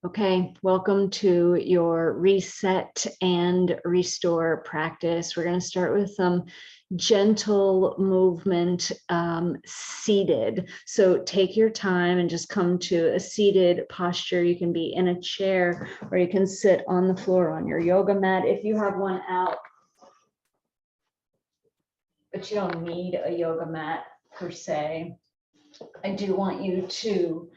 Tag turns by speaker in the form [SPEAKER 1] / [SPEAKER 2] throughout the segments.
[SPEAKER 1] Okay, welcome to your reset and restore practice. We're going to start with some gentle movement seated. So take your time and just come to a seated posture. You can be in a chair or you can sit on the floor on your yoga mat if you have one out. But you don't need a yoga mat per se. I do want you to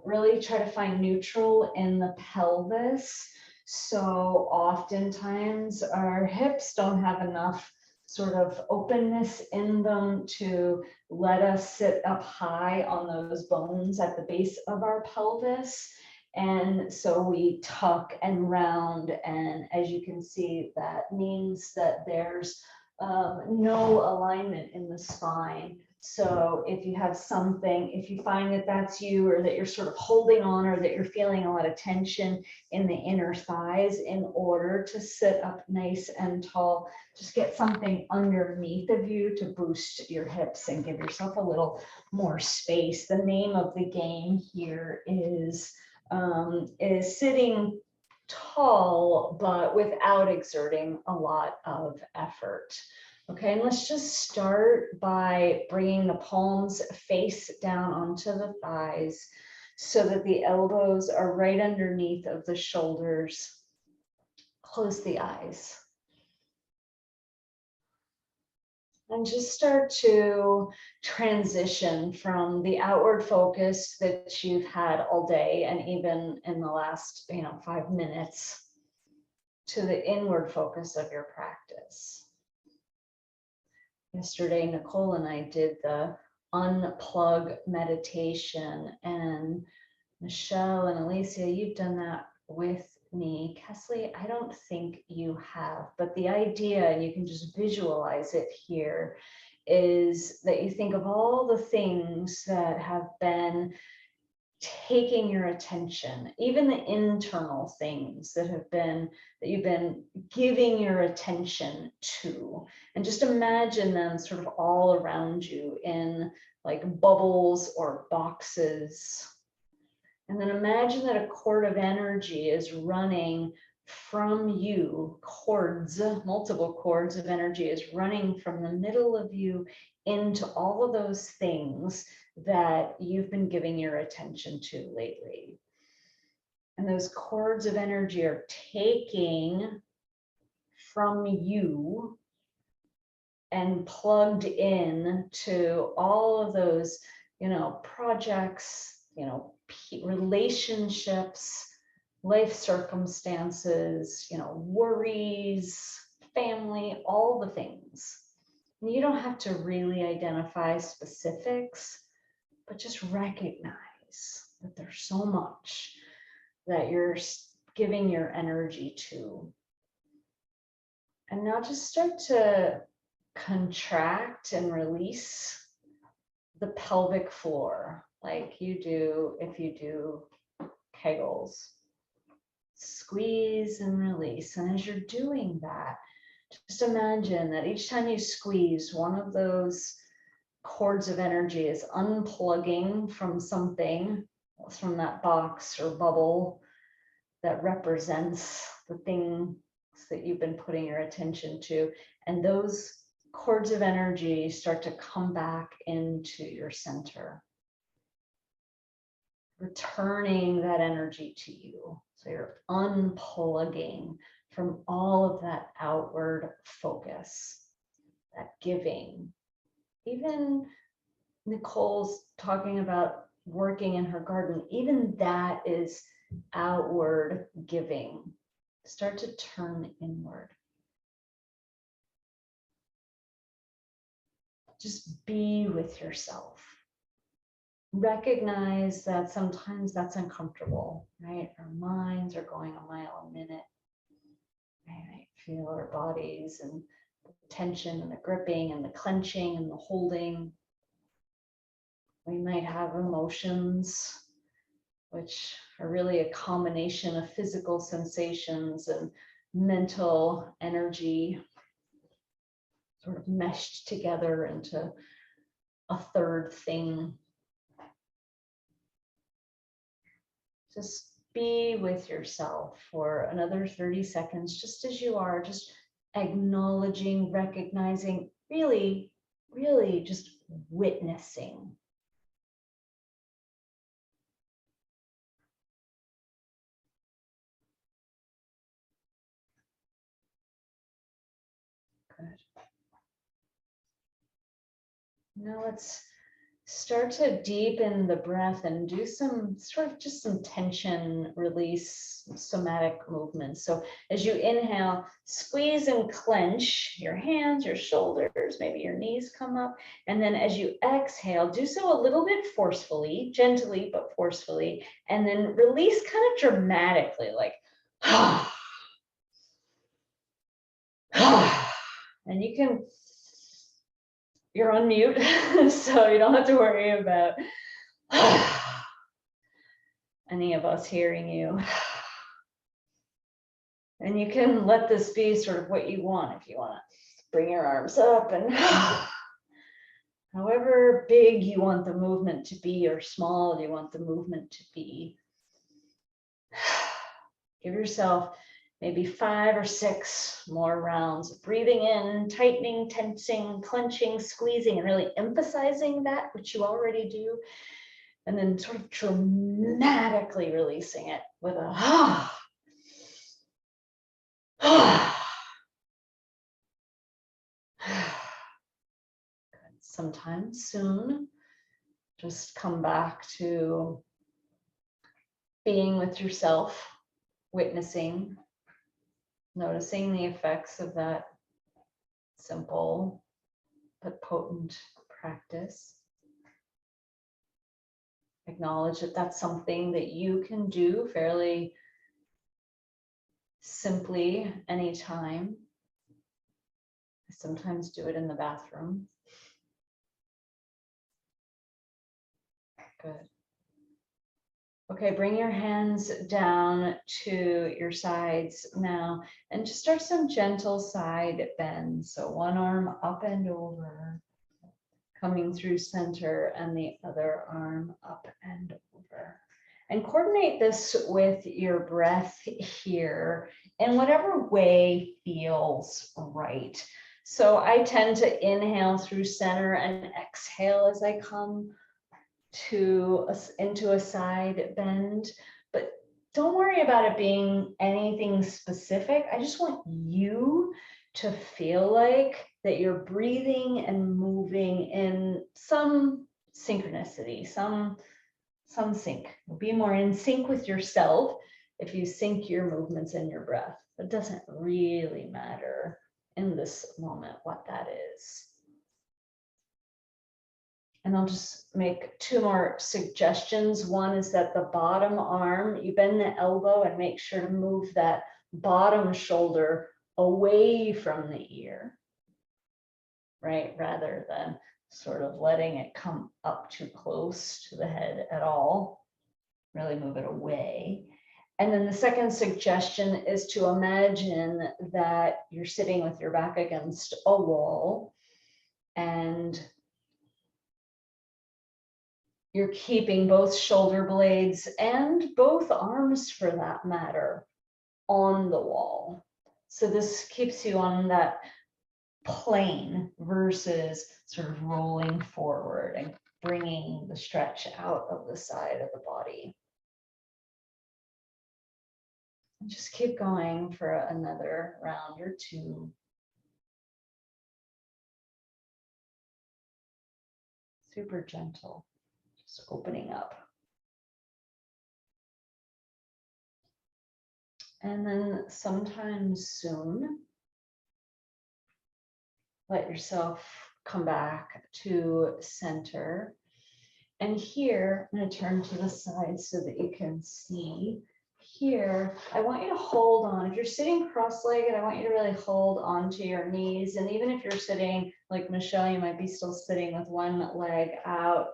[SPEAKER 1] really try to find neutral in the pelvis. So oftentimes our hips don't have enough sort of openness in them to let us sit up high on those bones at the base of our pelvis. And so we tuck and round, and as you can see, that means that there's no alignment in the spine. So if you have something, if you find that that's you, or that you're sort of holding on, or that you're feeling a lot of tension in the inner thighs, in order to sit up nice and tall, just get something underneath of you to boost your hips and give yourself a little more space. The name of the game here is sitting tall, but without exerting a lot of effort. Okay, and let's just start by bringing the palms face down onto the thighs so that the elbows are right underneath of the shoulders. Close the eyes. And just start to transition from the outward focus that you've had all day and even in the last 5 minutes to the inward focus of your practice. Yesterday, Nicole and I did the unplug meditation, and Michelle and Alicia, you've done that with me. Kesley, I don't think you have, but the idea, and you can just visualize it here, is that you think of all the things that have been taking your attention, even the internal things that you've been giving your attention to, and just imagine them sort of all around you in like bubbles or boxes. And then imagine that a cord of energy is running from you, multiple cords of energy is running from the middle of you into all of those things that you've been giving your attention to lately. And those cords of energy are taking from you and plugged in to all of those, projects, relationships, life circumstances, worries, family, all the things. And you don't have to really identify specifics, but just recognize that there's so much that you're giving your energy to. And now just start to contract and release the pelvic floor like you do if you do Kegels. Squeeze and release. And as you're doing that, just imagine that each time you squeeze, one of those cords of energy is unplugging from something, from that box or bubble that represents the things that you've been putting your attention to. And those cords of energy start to come back into your center, returning that energy to you. So you're unplugging from all of that outward focus, that giving. Even Nicole's talking about working in her garden, even that is outward giving. Start to turn inward. Just be with yourself. Recognize that sometimes that's uncomfortable, right? Our minds are going a mile a minute. Right? Feel our bodies and the tension and the gripping and the clenching and the holding. We might have emotions, which are really a combination of physical sensations and mental energy sort of meshed together into a third thing. Just be with yourself for another 30 seconds, just as you are, just acknowledging, recognizing, really, really just witnessing. Good. Now let's start to deepen the breath and do some sort of just some tension release, somatic movements. So as you inhale, squeeze and clench your hands, your shoulders, maybe your knees come up. And then as you exhale, do so a little bit forcefully, gently, but forcefully. And then release kind of dramatically, like, and you can, you're on mute, so you don't have to worry about any of us hearing you. And you can let this be sort of what you want. If you want to bring your arms up and however big you want the movement to be or small you want the movement to be. Give yourself maybe 5 or 6 more rounds of breathing in, tightening, tensing, clenching, squeezing, and really emphasizing that, which you already do. And then sort of dramatically releasing it with a sometime soon. Just come back to being with yourself, witnessing, noticing the effects of that simple but potent practice. Acknowledge that that's something that you can do fairly simply anytime. I sometimes do it in the bathroom. Good. Okay, bring your hands down to your sides now and just start some gentle side bends. So one arm up and over, coming through center, and the other arm up and over. And coordinate this with your breath here in whatever way feels right. So I tend to inhale through center and exhale as I come into a side bend, but don't worry about it being anything specific. I just want you to feel like that you're breathing and moving in some synchronicity, some sync. Be more in sync with yourself if you sync your movements and your breath. It doesn't really matter in this moment what that is. And I'll just make 2 more suggestions. One is that the bottom arm, you bend the elbow and make sure to move that bottom shoulder away from the ear, right? Rather than sort of letting it come up too close to the head at all. Really move it away. And then the second suggestion is to imagine that you're sitting with your back against a wall and you're keeping both shoulder blades and both arms, for that matter, on the wall. So this keeps you on that plane versus sort of rolling forward and bringing the stretch out of the side of the body. And just keep going for another round or 2. Super gentle. Just opening up. And then sometime soon, let yourself come back to center. And here, I'm going to turn to the side so that you can see. Here, I want you to hold on. If you're sitting cross-legged, I want you to really hold onto your knees. And even if you're sitting like Michelle, you might be still sitting with one leg out.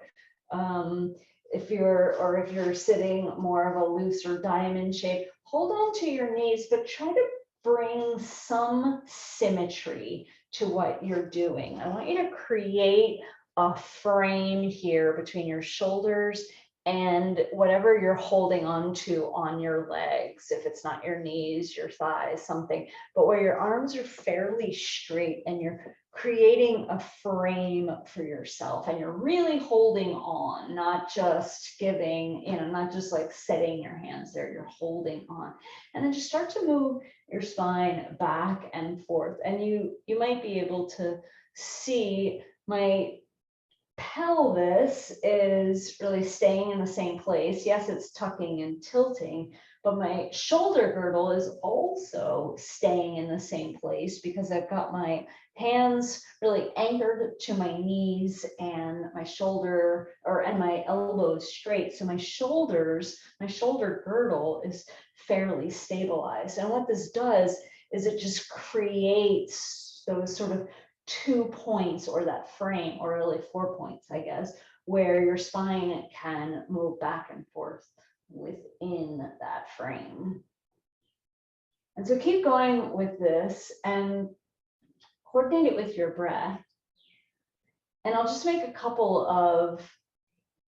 [SPEAKER 1] If you're sitting more of a looser diamond shape, hold on to your knees, but try to bring some symmetry to what you're doing. I want you to create a frame here between your shoulders And whatever you're holding on to on your legs, if it's not your knees, your thighs, something, but where your arms are fairly straight and you're creating a frame for yourself and you're really holding on, not just giving, not just like setting your hands there, you're holding on. And then just start to move your spine back and forth. And you might be able to see my pelvis is really staying in the same place. Yes, it's tucking and tilting, but my shoulder girdle is also staying in the same place because I've got my hands really anchored to my knees and my shoulder and my elbows straight. So my shoulder girdle is fairly stabilized. And what this does is it just creates those sort of 2 points, or that frame, or really 4 points, I guess, where your spine can move back and forth within that frame. And so keep going with this and coordinate it with your breath. And I'll just make a couple of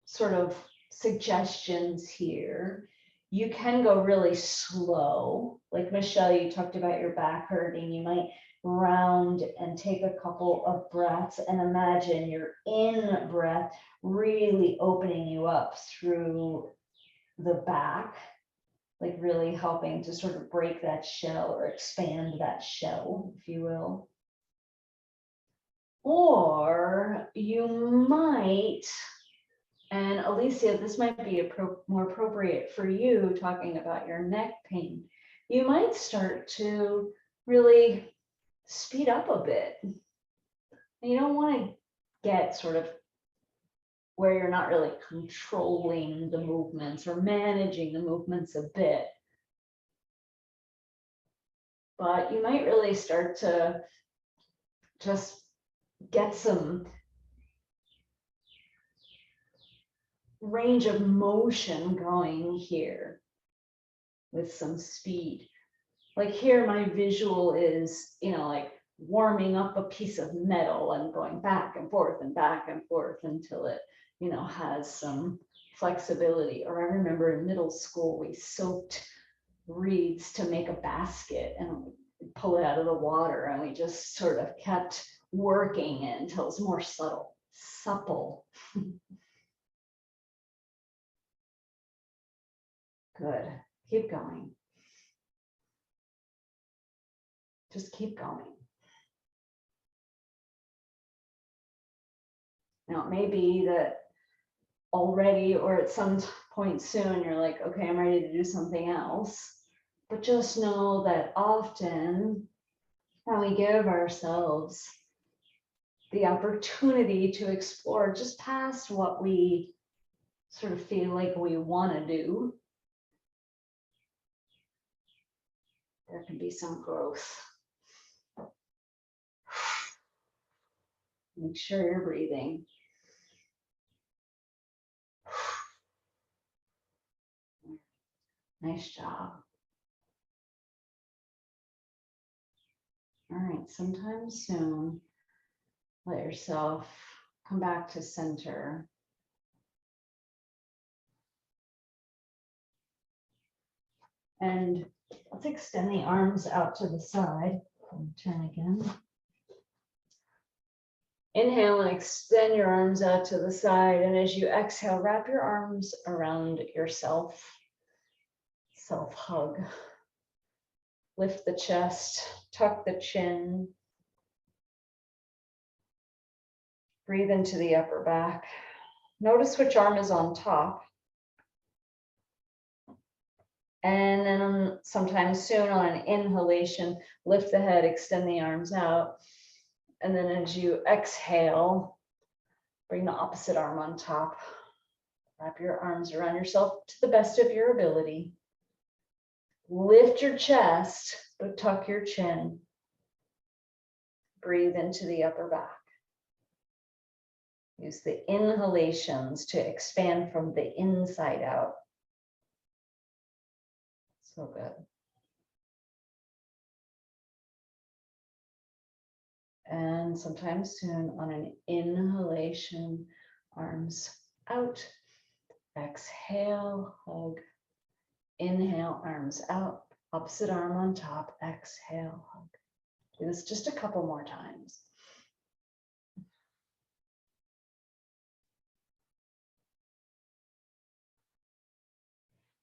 [SPEAKER 1] sort of suggestions here. You can go really slow. Like Michelle, you talked about your back hurting. You might round and take a couple of breaths and imagine your in breath really opening you up through the back, like really helping to sort of break that shell or expand that shell, if you will. Or you might, and Alicia, this might be more appropriate for you talking about your neck pain, you might start to really speed up a bit. You don't want to get sort of where you're not really controlling the movements or managing the movements a bit. But you might really start to just get some range of motion going here with some speed. Like here, my visual is, like warming up a piece of metal and going back and forth until it, has some flexibility. Or I remember in middle school, we soaked reeds to make a basket and pull it out of the water. And we just sort of kept working it until it's more supple. Good. Keep going. Just keep going. Now, it may be that already or at some point soon, you're like, okay, I'm ready to do something else. But just know that often when we give ourselves the opportunity to explore just past what we sort of feel like we want to do, there can be some growth. Make sure you're breathing. Nice job. All right, sometime soon, let yourself come back to center. And let's extend the arms out to the side. Turn again. Inhale and extend your arms out to the side. And as you exhale, wrap your arms around yourself. Self-hug. Lift the chest, tuck the chin. Breathe into the upper back. Notice which arm is on top. And then sometime soon on an inhalation, lift the head, extend the arms out. And then as you exhale, bring the opposite arm on top. Wrap your arms around yourself to the best of your ability. Lift your chest, but tuck your chin. Breathe into the upper back. Use the inhalations to expand from the inside out. So good. And sometime soon on an inhalation, arms out. Exhale, hug. Inhale, arms out. Opposite arm on top. Exhale, hug. Do this just a couple more times.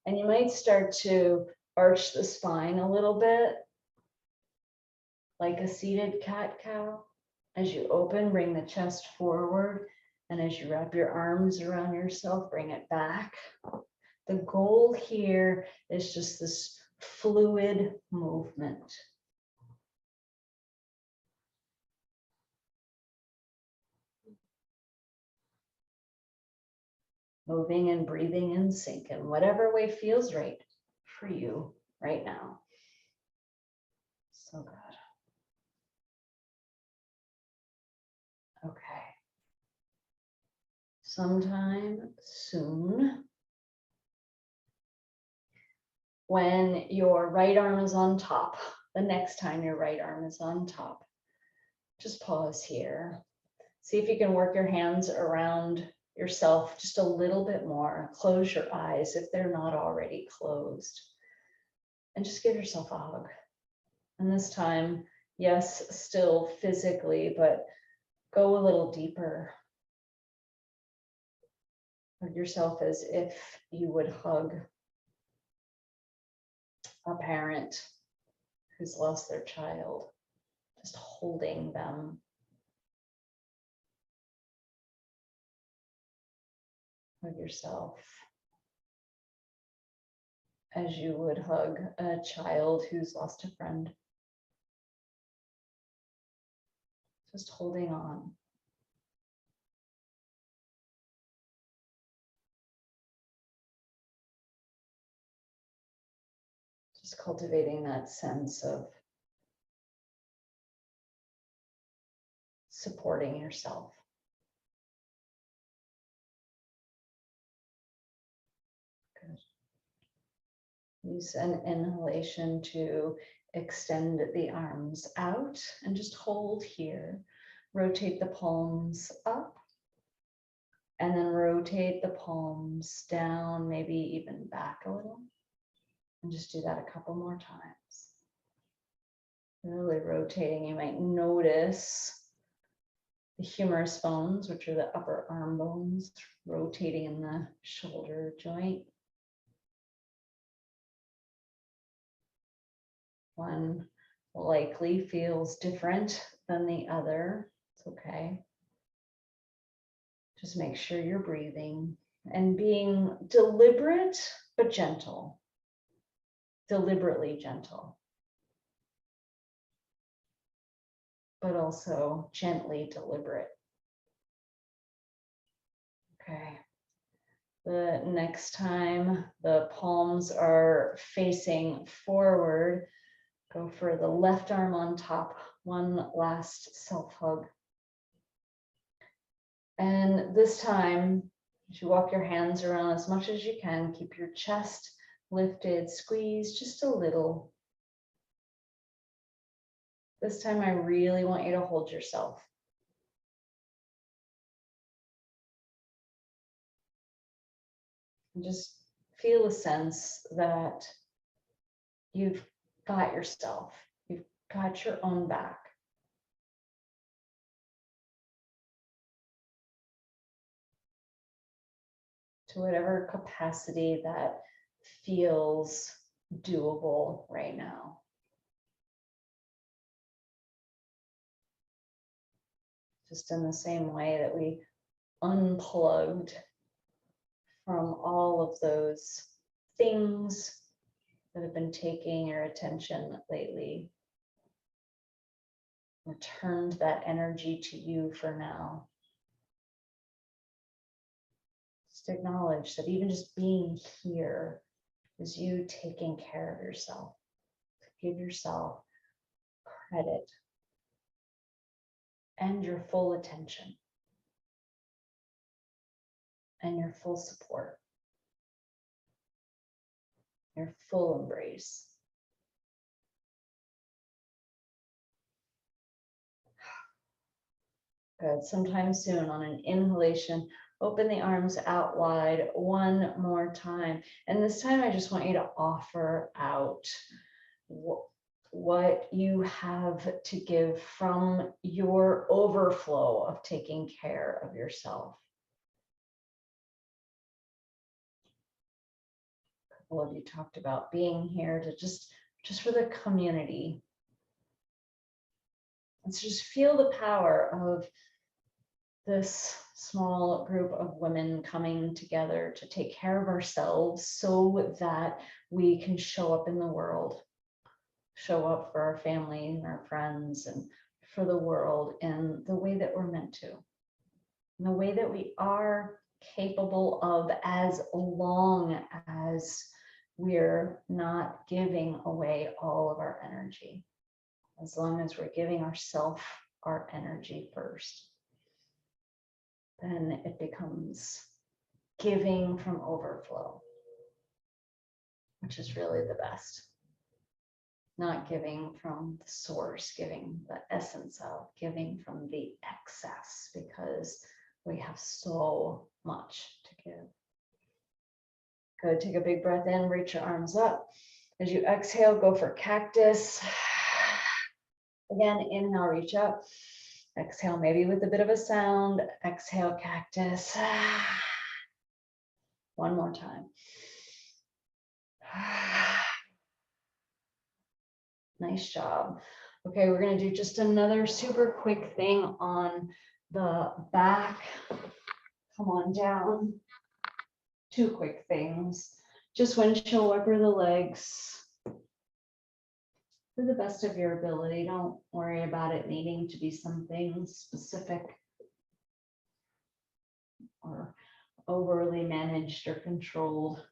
[SPEAKER 1] And you might start to arch the spine a little bit, like a seated cat-cow. As you open, bring the chest forward. And as you wrap your arms around yourself, bring it back. The goal here is just this fluid movement. Moving and breathing in sync in whatever way feels right for you right now. So good. Okay. Sometime soon, when your right arm is on top, the next time your right arm is on top, just pause here. See if you can work your hands around yourself just a little bit more. Close your eyes if they're not already closed. And just give yourself a hug. And this time, yes, still physically, but go a little deeper. Hug yourself as if you would hug a parent who's lost their child, just holding them. Hug yourself as you would hug a child who's lost a friend. Just holding on. Just cultivating that sense of supporting yourself. Good. Use an inhalation to extend the arms out and just hold here. Rotate the palms up and then rotate the palms down, maybe even back a little. And just do that a couple more times. Really rotating. You might notice the humerus bones, which are the upper arm bones, rotating in the shoulder joint. One likely feels different than the other. It's okay. Just make sure you're breathing and being deliberate but gentle. Deliberately gentle. But also gently deliberate. Okay. The next time the palms are facing forward, go for the left arm on top. One last self-hug. And this time, as you walk your hands around as much as you can, keep your chest lifted, squeeze just a little. This time, I really want you to hold yourself. And just feel a sense that you've got yourself. You've got your own back. To whatever capacity that feels doable right now. Just in the same way that we unplugged from all of those things that have been taking your attention lately. Returned that energy to you for now. Just acknowledge that even just being here is you taking care of yourself. Give yourself credit and your full attention and your full support, your full embrace. Good. Sometime soon on an inhalation, Open the arms out wide one more time. And this time I just want you to offer out what you have to give from your overflow of taking care of yourself. A couple of you talked about being here to just for the community. Let's just feel the power of this small group of women coming together to take care of ourselves so that we can show up in the world, show up for our family and our friends and for the world in the way that we're meant to, in the way that we are capable of, as long as we're not giving away all of our energy, as long as we're giving ourselves our energy first. Then it becomes giving from overflow, which is really the best. Not giving from the source, giving the essence of, giving from the excess, because we have so much to give. Good, take a big breath in, reach your arms up. As you exhale, go for cactus. Again, inhale, reach up. Exhale, maybe with a bit of a sound. Exhale, cactus. One more time. Nice job. Okay, we're going to do just another super quick thing on the back. Come on down. Two quick things. Just windshield wiper the legs to the best of your ability. Don't worry about it needing to be something specific or overly managed or controlled.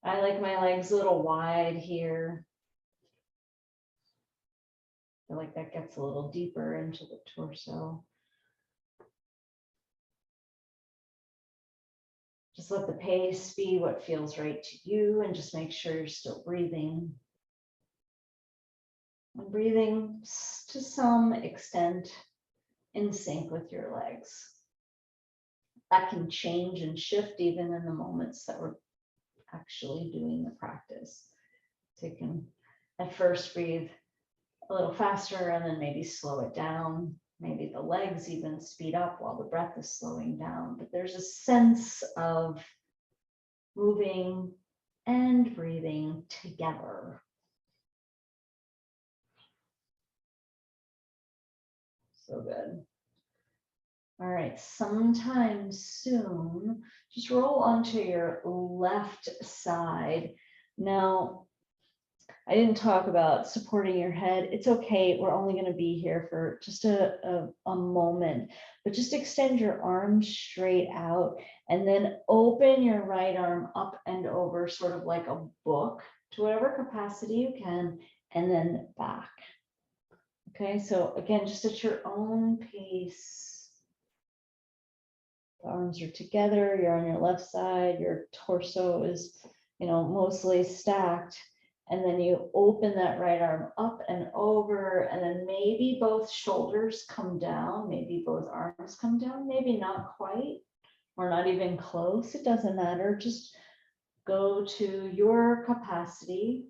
[SPEAKER 1] I like my legs a little wide here. I feel like that gets a little deeper into the torso. Just let the pace be what feels right to you, and just make sure you're still breathing. And breathing to some extent in sync with your legs. That can change and shift even in the moments that we're actually doing the practice. So you can at first breathe a little faster and then maybe slow it down. Maybe the legs even speed up while the breath is slowing down. But there's a sense of moving and breathing together. So good. All right, sometime soon, just roll onto your left side. Now, I didn't talk about supporting your head. It's okay. We're only going to be here for just a moment, but just extend your arms straight out and then open your right arm up and over, sort of like a book, to whatever capacity you can, and then back. Okay, so again, just at your own pace. The arms are together, you're on your left side, your torso is, mostly stacked. And then you open that right arm up and over, and then maybe both shoulders come down, maybe both arms come down, maybe not quite, or not even close. It doesn't matter. Just go to your capacity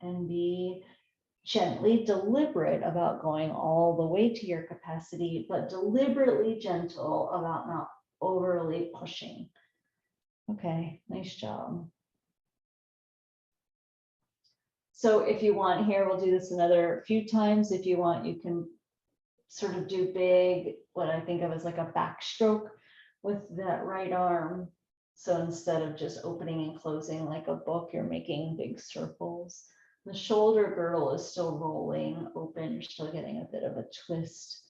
[SPEAKER 1] and be gently deliberate about going all the way to your capacity, but deliberately gentle about not overly pushing. Okay, nice job. So if you want here, we'll do this another few times. If you want, you can sort of do big, what I think of as like a backstroke with that right arm. So instead of just opening and closing like a book, you're making big circles. The shoulder girdle is still rolling open. You're still getting a bit of a twist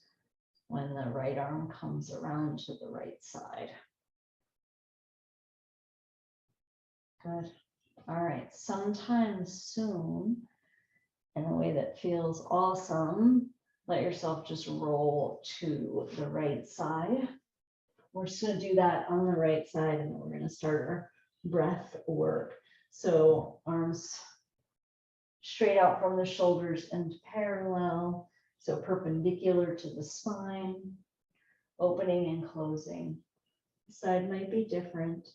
[SPEAKER 1] when the right arm comes around to the right side. Good. All right, sometime soon, in a way that feels awesome, let yourself just roll to the right side. We're just going to do that on the right side, and then we're going to start our breath work. So arms straight out from the shoulders and parallel, so perpendicular to the spine, opening and closing. side might be different.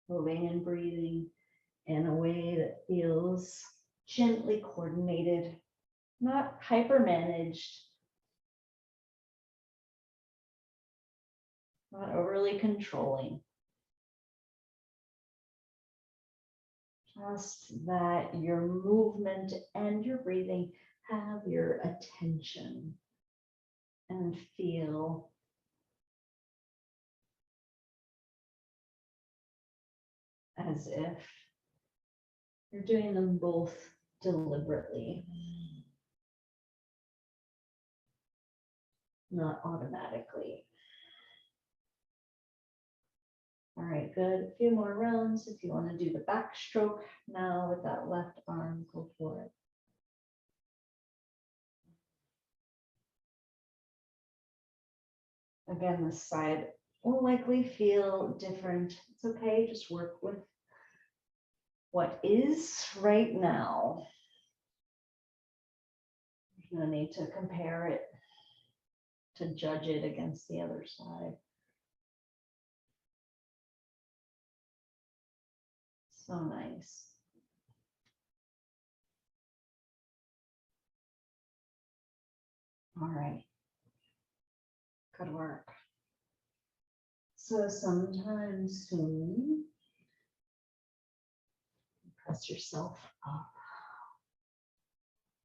[SPEAKER 1] Moving and breathing in a way that feels gently coordinated, not hyper managed, not overly controlling. Just that your movement and your breathing have your attention and feel as if you're doing them both deliberately, not automatically. All right, good. A few more rounds. If you want to do the backstroke now with that left arm, go for it. Again, this side will likely feel different. It's okay, just work with what is right now. There's no need to compare it, to judge it against the other side. So nice. All right. Good work. So sometime soon, press yourself up.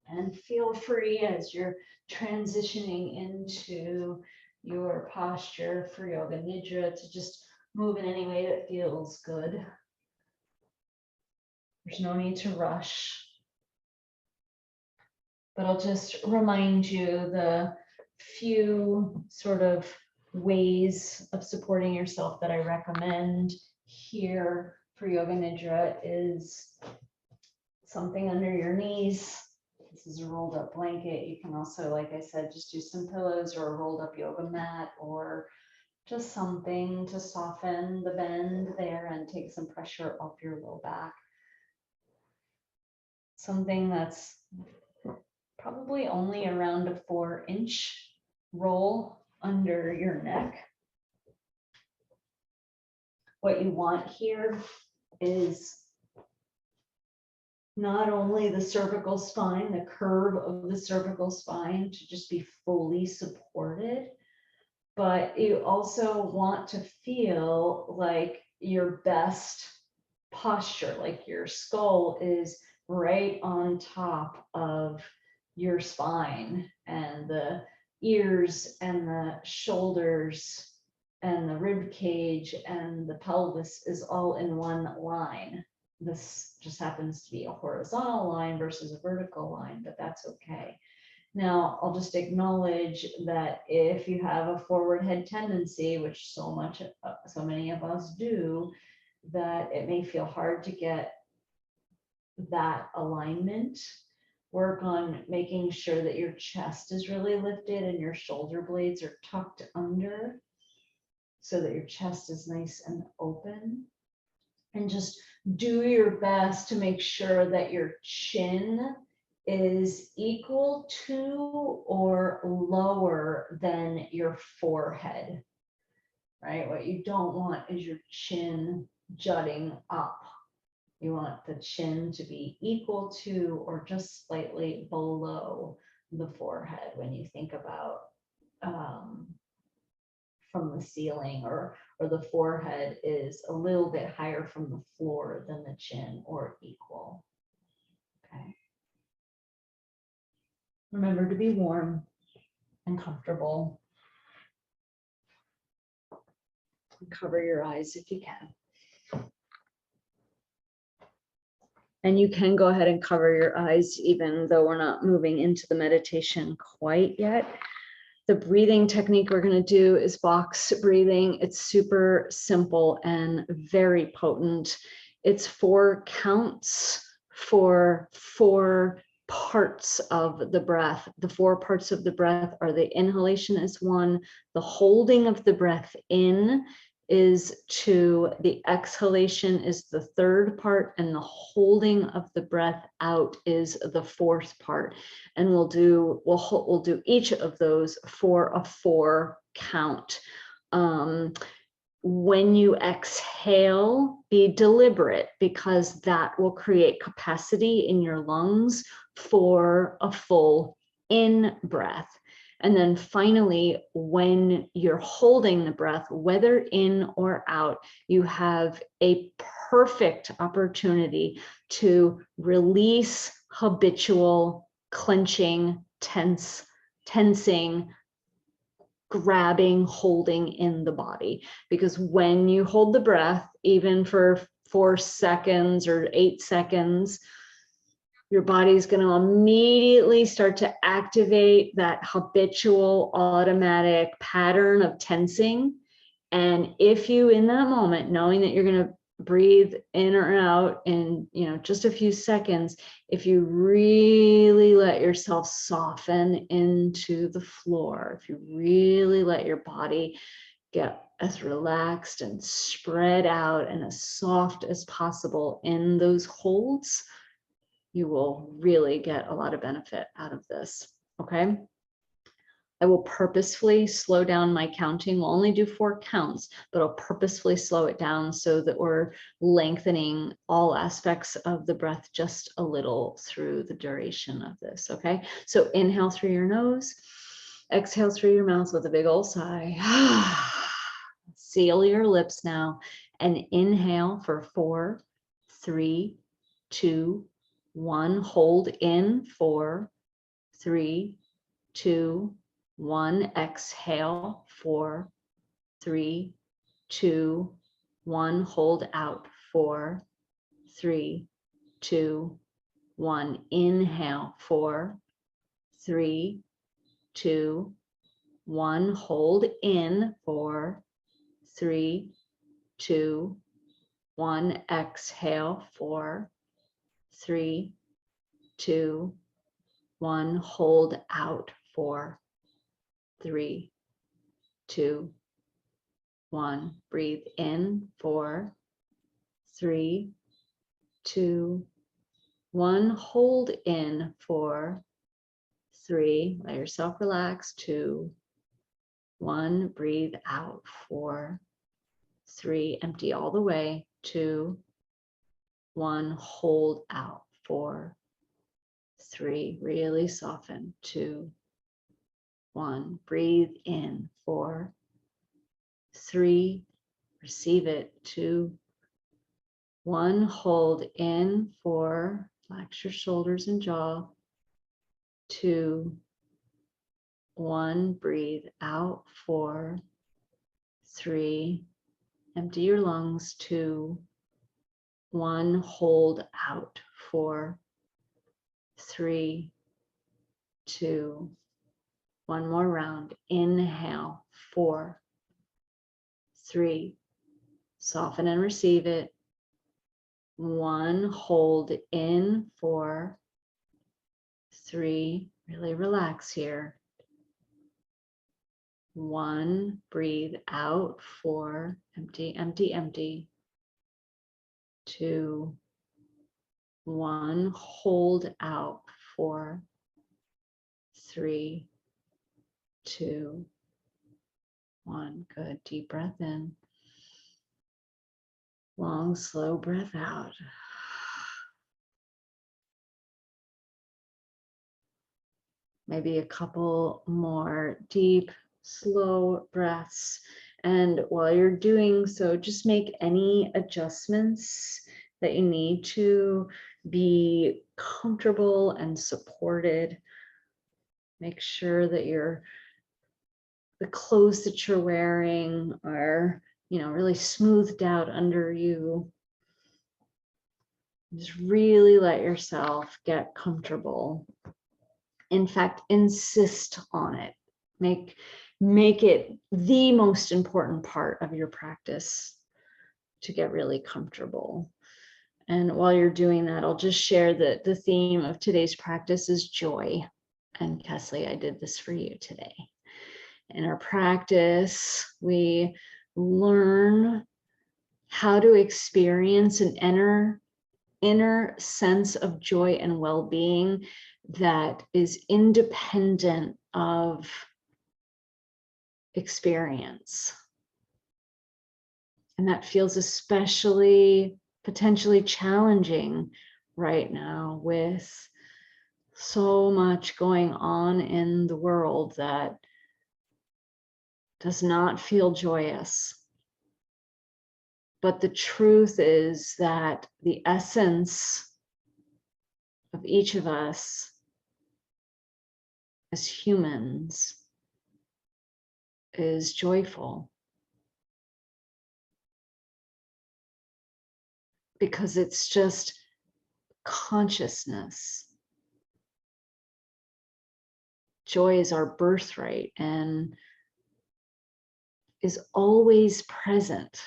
[SPEAKER 1] And feel free as you're transitioning into your posture for Yoga Nidra to just move in any way that feels good. There's no need to rush. But I'll just remind you the few sort of ways of supporting yourself that I recommend here for Yoga Nidra is something under your knees. This is a rolled up blanket. You can also, like I said, just do some pillows or a rolled up yoga mat or just something to soften the bend there and take some pressure off your low back. Something that's probably only around a 4-inch roll under your neck. What you want here is not only the cervical spine, the curve of the cervical spine to just be fully supported, but you also want to feel like your best posture, like your skull is right on top of your spine, and the ears and the shoulders and the rib cage and the pelvis is all in one line. This just happens to be a horizontal line versus a vertical line, but that's okay. Now, I'll just acknowledge that if you have a forward head tendency, which so many of us do, that it may feel hard to get that alignment. Work on making sure that your chest is really lifted and your shoulder blades are tucked under so that your chest is nice and open. And just do your best to make sure that your chin is equal to or lower than your forehead, right? What you don't want is your chin jutting up. You want the chin to be equal to or just slightly below the forehead when you think about from the ceiling, or the forehead is a little bit higher from the floor than the chin or equal. Okay. Remember to be warm and comfortable. Cover your eyes if you can. And you can go ahead and cover your eyes even though we're not moving into the meditation quite yet. The breathing technique we're going to do is box breathing. It's super simple and very potent. It's 4 counts for 4 parts of the breath. The 4 parts of the breath are the inhalation is 1, the holding of the breath in is 2, the exhalation is the 3rd part, and the holding of the breath out is the 4th part. And we'll do each of those for a 4 count. When you exhale, be deliberate, because that will create capacity in your lungs for a full in breath. And then finally, when you're holding the breath, whether in or out, you have a perfect opportunity to release habitual clenching, tensing, grabbing, holding in the body. Because when you hold the breath, even for 4 seconds or 8 seconds, your body's going to immediately start to activate that habitual automatic pattern of tensing. And if you, in that moment, knowing that you're going to breathe in or out in, just a few seconds, if you really let yourself soften into the floor, if you really let your body get as relaxed and spread out and as soft as possible in those holds, you will really get a lot of benefit out of this, okay? I will purposefully slow down my counting. We'll only do 4 counts, but I'll purposefully slow it down so that we're lengthening all aspects of the breath just a little through the duration of this, okay? So inhale through your nose, exhale through your mouth with a big old sigh. Seal your lips now and inhale for 4, 3, 2, 1. Hold in 4, 3, 2, 1. Exhale 4, 3, 2, 1. Hold out 4, 3, 2, 1. Inhale 4, 3, 2, 1. Hold in 4, 3, 2, 1. Exhale 4, 3, 2, 1. Hold out 4, 3, 2, 1. Breathe in 4, 3, 2, 1. Hold in 4, 3. Let yourself relax. 2, 1. Breathe out 4, 3. Empty all the way. 2, 1. Hold out 4, 3. Really soften. 2, 1. Breathe in 4, 3. Receive it. 2, 1. Hold in 4. Relax your shoulders and jaw. 2, 1. Breathe out 4, 3. Empty your lungs. 2, 1. Hold out 4, 3, 2. One more round. Inhale 4, 3. Soften and receive it. 1. Hold in 4, 3. Really relax here. 1. Breathe out 4. Empty, empty, empty. 2, 1. Hold out 4, 3, 2, 1. Good. Deep breath in. Long, slow breath out. Maybe a couple more deep, slow breaths. And while you're doing so, just make any adjustments that you need to be comfortable and supported. Make sure that the clothes that you're wearing are, really smoothed out under you. Just really let yourself get comfortable. In fact, insist on it. Make it the most important part of your practice to get really comfortable. And while you're doing that, I'll just share that the theme of today's practice is joy. And Kesley, I did this for you today. In our practice, we learn how to experience an inner sense of joy and well-being that is independent of experience. And that feels especially potentially challenging right now with so much going on in the world that does not feel joyous. But the truth is that the essence of each of us as humans is joyful. Because it's just consciousness. Joy is our birthright and is always present,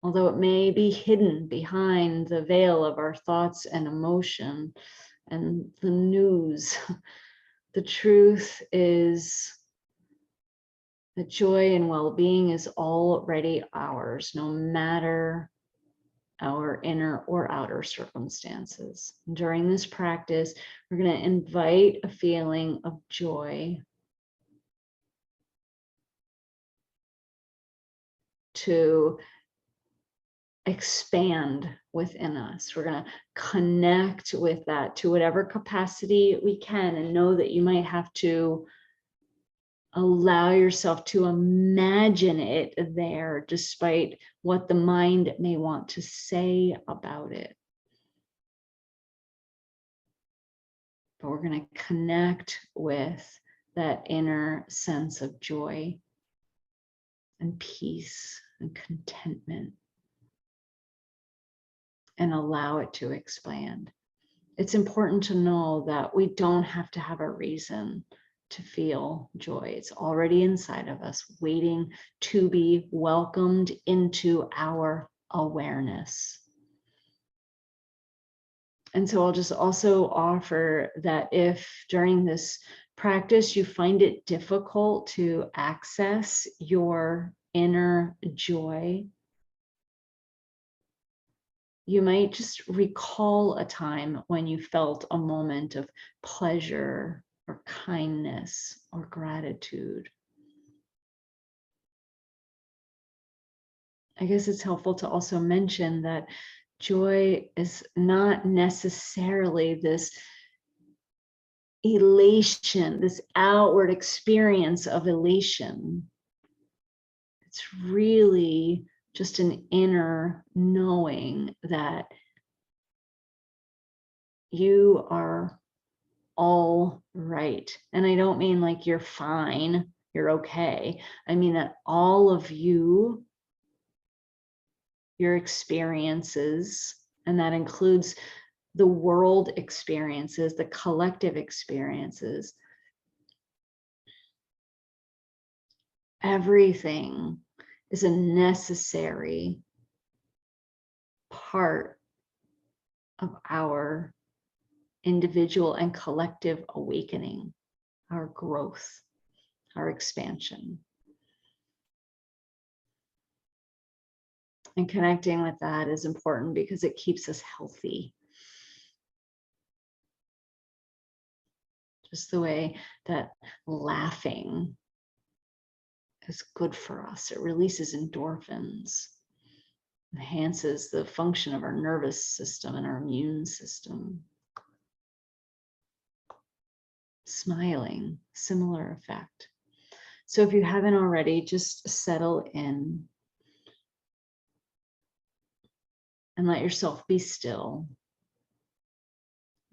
[SPEAKER 1] although it may be hidden behind the veil of our thoughts and emotion and the news. The truth is that joy and well-being is already ours, no matter our inner or outer circumstances. During this practice, we're going to invite a feeling of joy to expand within us. We're going to connect with that to whatever capacity we can, and know that you might have to allow yourself to imagine it there, despite what the mind may want to say about it. But we're going to connect with that inner sense of joy and peace and contentment and allow it to expand. It's important to know that we don't have to have a reason to feel joy. It's already inside of us, waiting to be welcomed into our awareness. And so I'll just also offer that if during this practice you find it difficult to access your inner joy, you might just recall a time when you felt a moment of pleasure or kindness or gratitude. I guess it's helpful to also mention that joy is not necessarily this elation, this outward experience of elation. It's really just an inner knowing that you are all right. And I don't mean like you're fine, you're okay. I mean that all of you, your experiences, and that includes the world experiences, the collective experiences, everything is a necessary part of our individual and collective awakening, our growth, our expansion. And connecting with that is important because it keeps us healthy. Just the way that laughing is good for us. It releases endorphins, enhances the function of our nervous system and our immune system. Smiling, similar effect. So if you haven't already, just settle in and let yourself be still.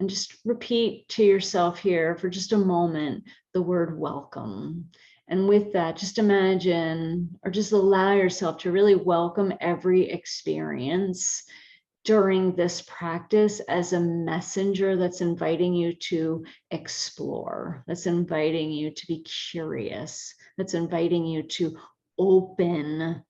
[SPEAKER 1] And just repeat to yourself here for just a moment the word welcome. And with that, just imagine or just allow yourself to really welcome every experience during this practice as a messenger that's inviting you to explore, that's inviting you to be curious, that's inviting you to open.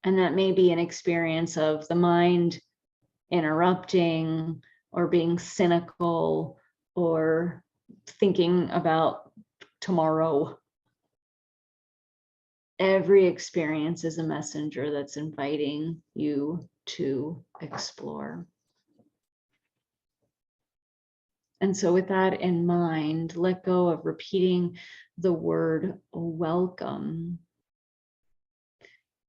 [SPEAKER 1] And that may be an experience of the mind interrupting or being cynical or thinking about tomorrow. Every experience is a messenger that's inviting you to explore. And so with that in mind, let go of repeating the word welcome.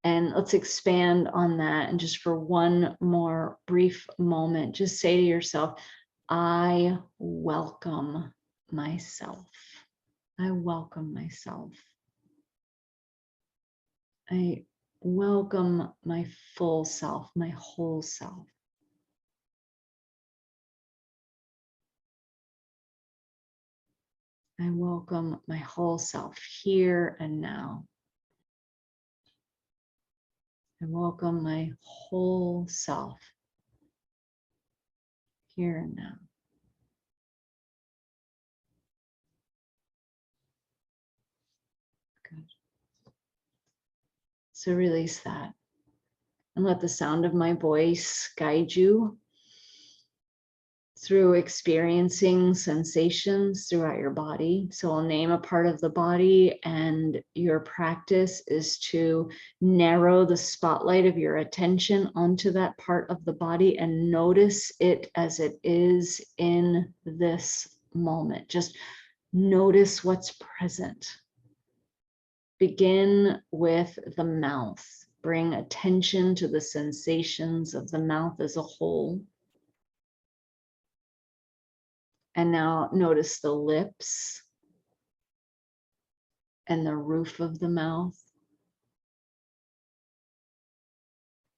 [SPEAKER 1] And let's expand on that. And just for one more brief moment, just say to yourself, I welcome myself. I welcome myself. I welcome my full self, my whole self. I welcome my whole self here and now. I welcome my whole self here and now. Good. So release that and let the sound of my voice guide you through experiencing sensations throughout your body. So I'll name a part of the body, and your practice is to narrow the spotlight of your attention onto that part of the body and notice it as it is in this moment. Just notice what's present. Begin with the mouth. Bring attention to the sensations of the mouth as a whole. And now notice the lips and the roof of the mouth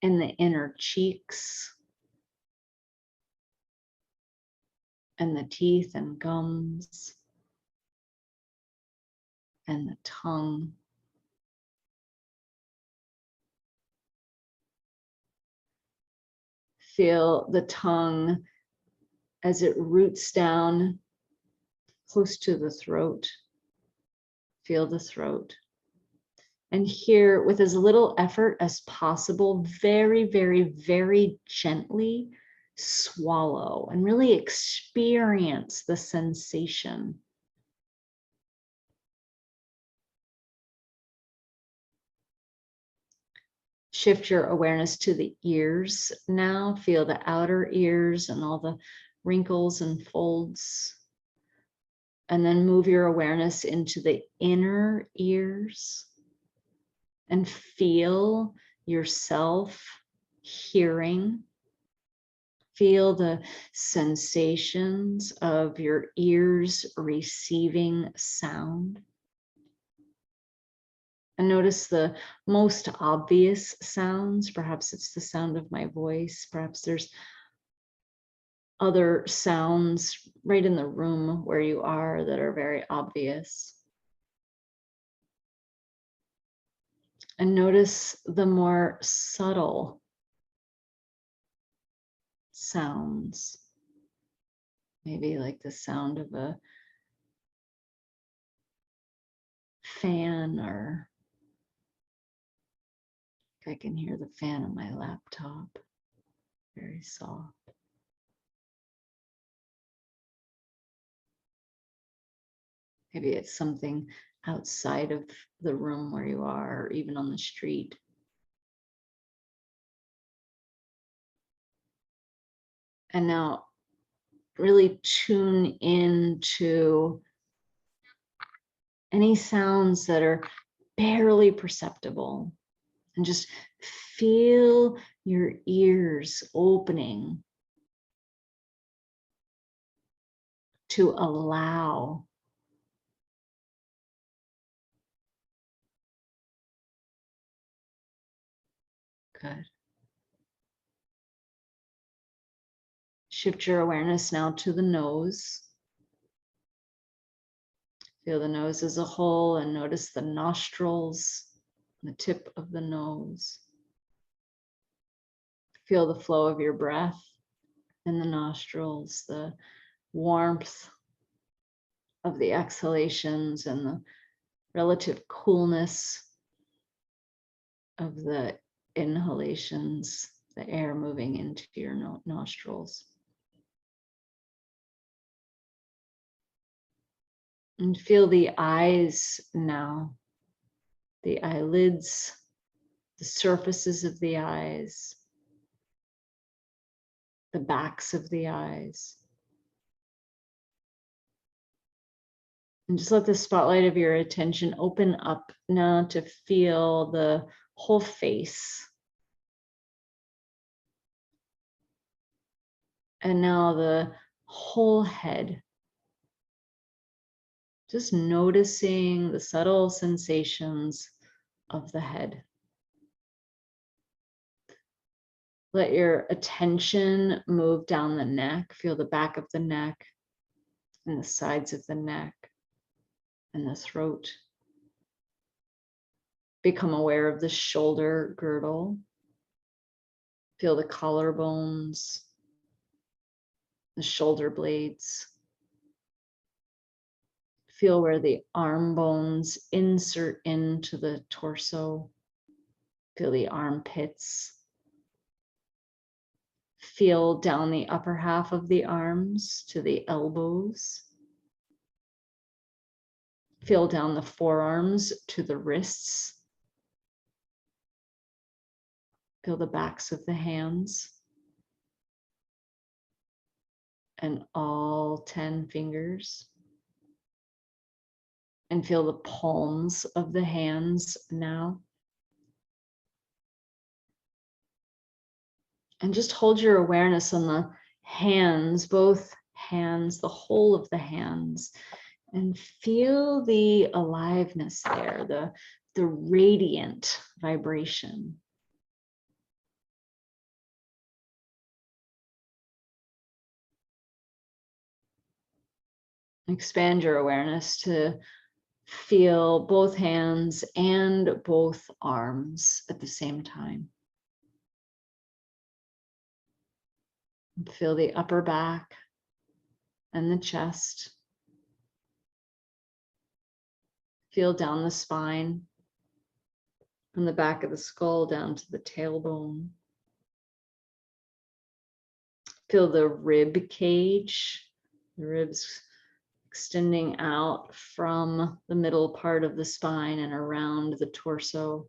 [SPEAKER 1] and the inner cheeks and the teeth and gums and the tongue. Feel the tongue as it roots down close to the throat. Feel the throat. And here, with as little effort as possible, very, very, very gently swallow and really experience the sensation. Shift your awareness to the ears now. Feel the outer ears and all the wrinkles and folds. And then move your awareness into the inner ears and feel yourself hearing. Feel the sensations of your ears receiving sound. And notice the most obvious sounds. Perhaps it's the sound of my voice. Perhaps there's other sounds right in the room where you are that are very obvious. And notice the more subtle sounds. Maybe like the sound of a fan, or I can hear the fan on my laptop, very soft. Maybe it's something outside of the room where you are, or even on the street. And now really tune into any sounds that are barely perceptible, and just feel your ears opening to allow good. Shift your awareness now to the nose. Feel the nose as a whole and notice the nostrils, the tip of the nose. Feel the flow of your breath in the nostrils, the warmth of the exhalations and the relative coolness of the inhalations, the air moving into your nostrils. And feel the eyes now, the eyelids, the surfaces of the eyes, the backs of the eyes. And just let the spotlight of your attention open up now to feel the whole face. And now the whole head. Just noticing the subtle sensations of the head. Let your attention move down the neck. Feel the back of the neck and the sides of the neck and the throat. Become aware of the shoulder girdle. Feel the collarbones, the shoulder blades. Feel where the arm bones insert into the torso. Feel the armpits. Feel down the upper half of the arms to the elbows. Feel down the forearms to the wrists. Feel the backs of the hands and all 10 fingers. And feel the palms of the hands now. And just hold your awareness on the hands, both hands, the whole of the hands, and feel the aliveness there, the radiant vibration. Expand your awareness to feel both hands and both arms at the same time. Feel the upper back and the chest. Feel down the spine, from the back of the skull down to the tailbone. Feel the rib cage, the ribs extending out from the middle part of the spine and around the torso.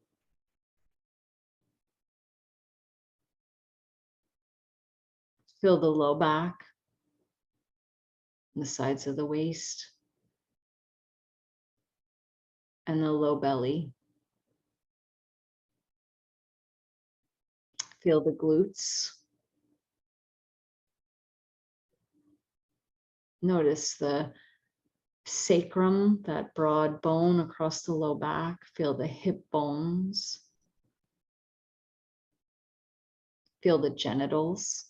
[SPEAKER 1] Feel the low back, the sides of the waist, and the low belly. Feel the glutes. Notice the sacrum, that broad bone across the low back. Feel the hip bones. Feel the genitals.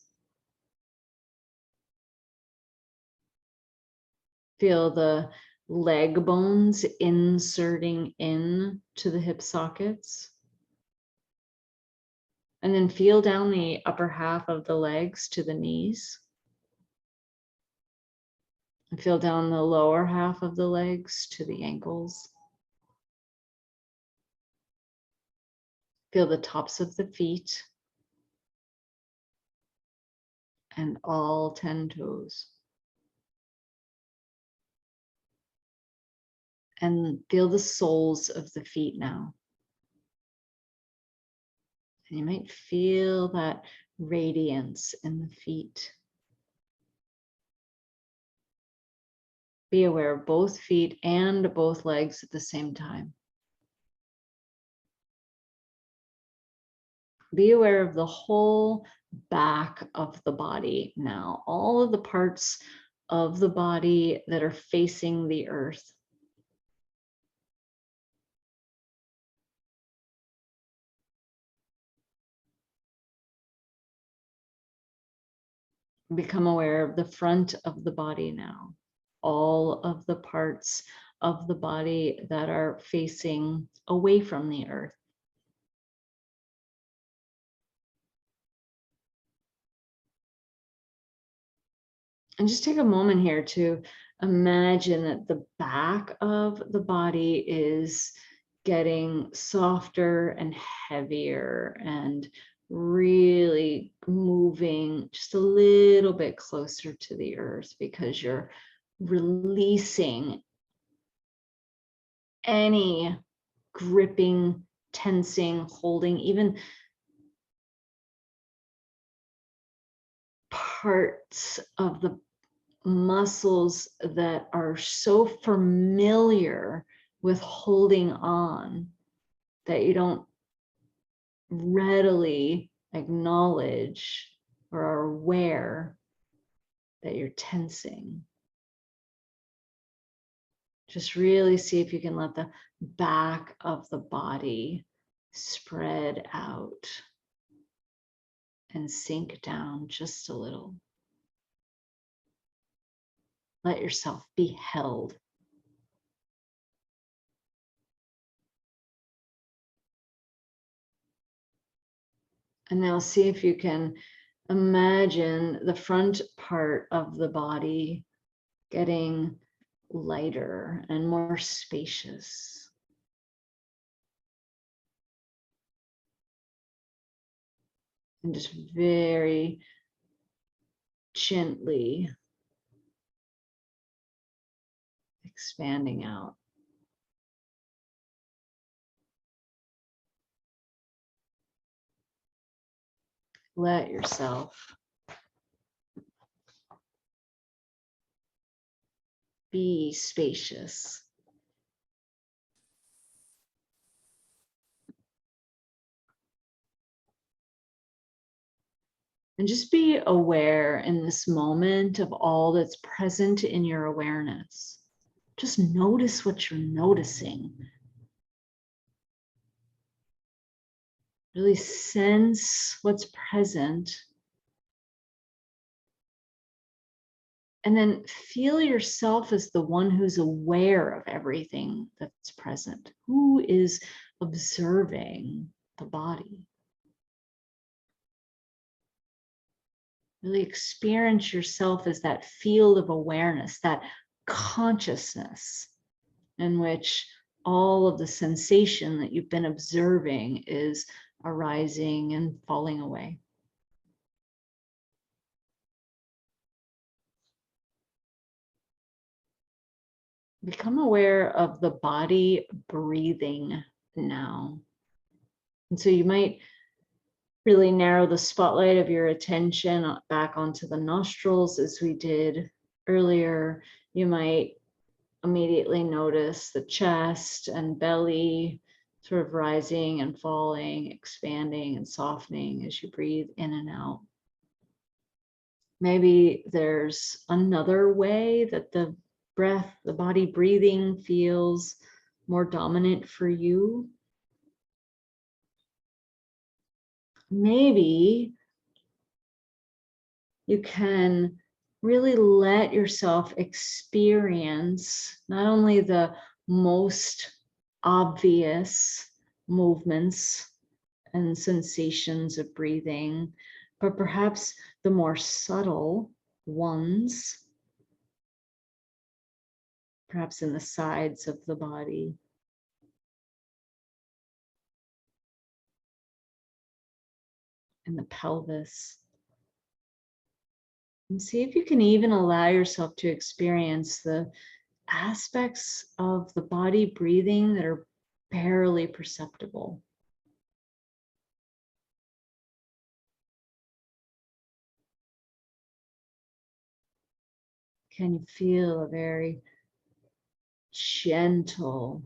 [SPEAKER 1] Feel the leg bones inserting in to the hip sockets. And then feel down the upper half of the legs to the knees. And feel down the lower half of the legs to the ankles. Feel the tops of the feet and all 10 toes. And feel the soles of the feet now. And you might feel that radiance in the feet. Be aware of both feet and both legs at the same time. Be aware of the whole back of the body now, all of the parts of the body that are facing the earth. Become aware of the front of the body now, all of the parts of the body that are facing away from the earth. And just take a moment here to imagine that the back of the body is getting softer and heavier and really moving just a little bit closer to the earth because you're releasing any gripping, tensing, holding, even parts of the muscles that are so familiar with holding on that you don't readily acknowledge or are aware that you're tensing. Just really see if you can let the back of the body spread out and sink down just a little. Let yourself be held. And now see if you can imagine the front part of the body getting lighter and more spacious. And just very gently expanding out. Let yourself be spacious. And just be aware in this moment of all that's present in your awareness. Just notice what you're noticing. Really sense what's present. And then feel yourself as the one who's aware of everything that's present. Who is observing the body? Really experience yourself as that field of awareness, that consciousness in which all of the sensation that you've been observing is arising and falling away. Become aware of the body breathing now. And so you might really narrow the spotlight of your attention back onto the nostrils as we did earlier. You might immediately notice the chest and belly sort of rising and falling, expanding and softening as you breathe in and out. Maybe there's another way that the breath, the body breathing feels more dominant for you. Maybe you can really let yourself experience not only the most obvious movements and sensations of breathing, but perhaps the more subtle ones, perhaps in the sides of the body. In the pelvis. And see if you can even allow yourself to experience the aspects of the body breathing that are barely perceptible. Can you feel a very gentle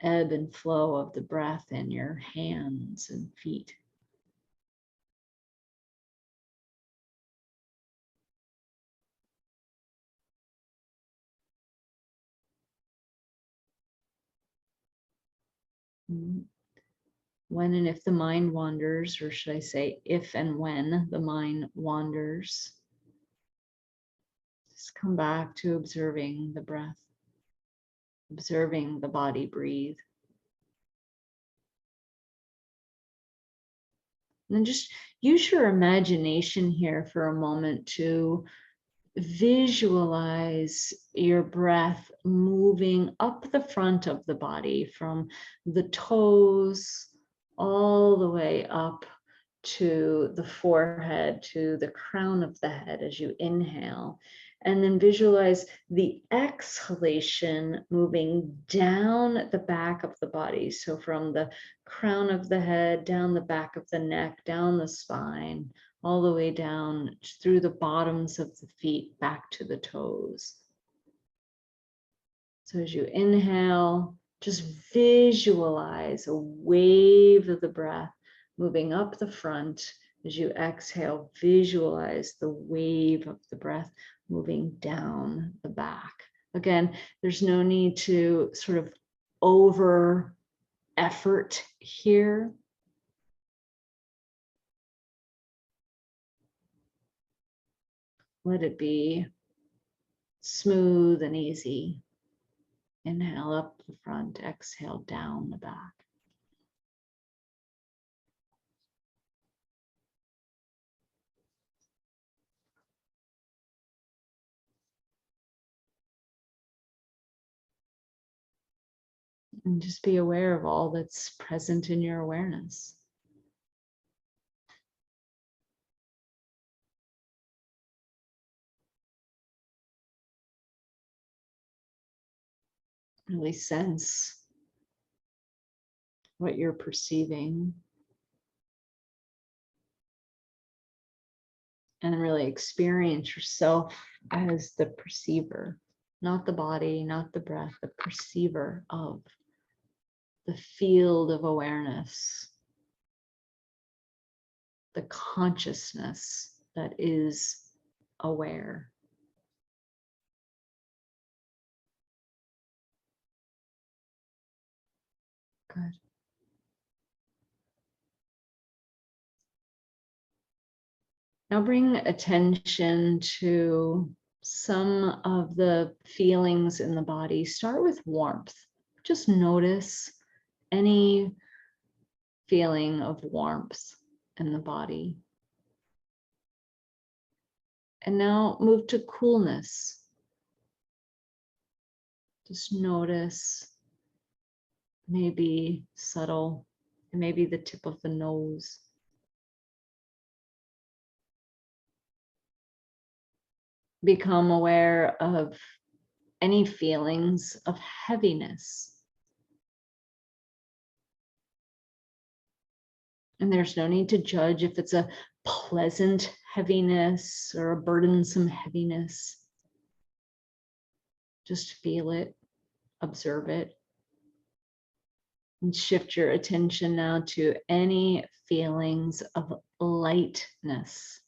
[SPEAKER 1] ebb and flow of the breath in your hands and feet? When and if the mind wanders, or should I say, if and when the mind wanders, just come back to observing the breath, observing the body breathe. And then just use your imagination here for a moment to visualize your breath moving up the front of the body from the toes all the way up to the forehead, to the crown of the head as you inhale. And then visualize the exhalation moving down the back of the body. So from the crown of the head, down the back of the neck, down the spine, all the way down through the bottoms of the feet, back to the toes. So as you inhale, just visualize a wave of the breath moving up the front. As you exhale, visualize the wave of the breath moving down the back. Again, there's no need to sort of over effort here. Let it be smooth and easy. Inhale up the front, exhale down the back. And just be aware of all that's present in your awareness. Really sense what you're perceiving and really experience yourself as the perceiver, not the body, not the breath, the perceiver of the field of awareness, the consciousness that is aware. Good. Now bring attention to some of the feelings in the body. Start with warmth. Just notice any feeling of warmth in the body. And now move to coolness. Just notice, maybe subtle, maybe the tip of the nose. Become aware of any feelings of heaviness. And there's no need to judge if it's a pleasant heaviness or a burdensome heaviness. Just feel it, observe it, and shift your attention now to any feelings of lightness.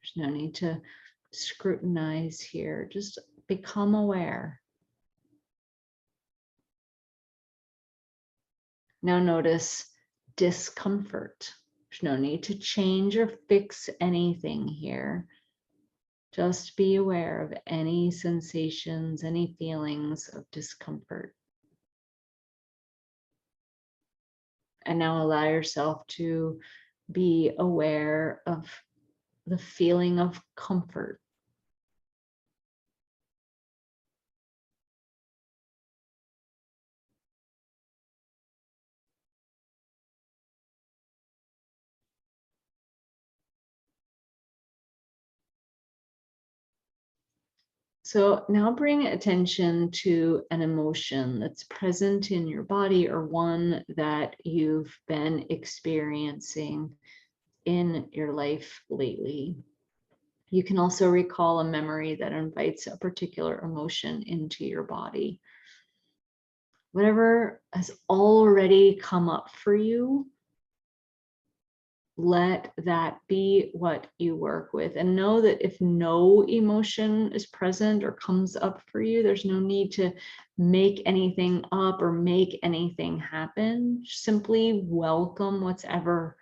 [SPEAKER 1] There's no need to scrutinize here, just become aware. Now notice discomfort. There's no need to change or fix anything here. Just be aware of any sensations, any feelings of discomfort. And now allow yourself to be aware of the feeling of comfort. So now bring attention to an emotion that's present in your body or one that you've been experiencing in your life lately. You can also recall a memory that invites a particular emotion into your body. Whatever has already come up for you, let that be what you work with. And know that if no emotion is present or comes up for you, there's no need to make anything up or make anything happen. Simply welcome whatever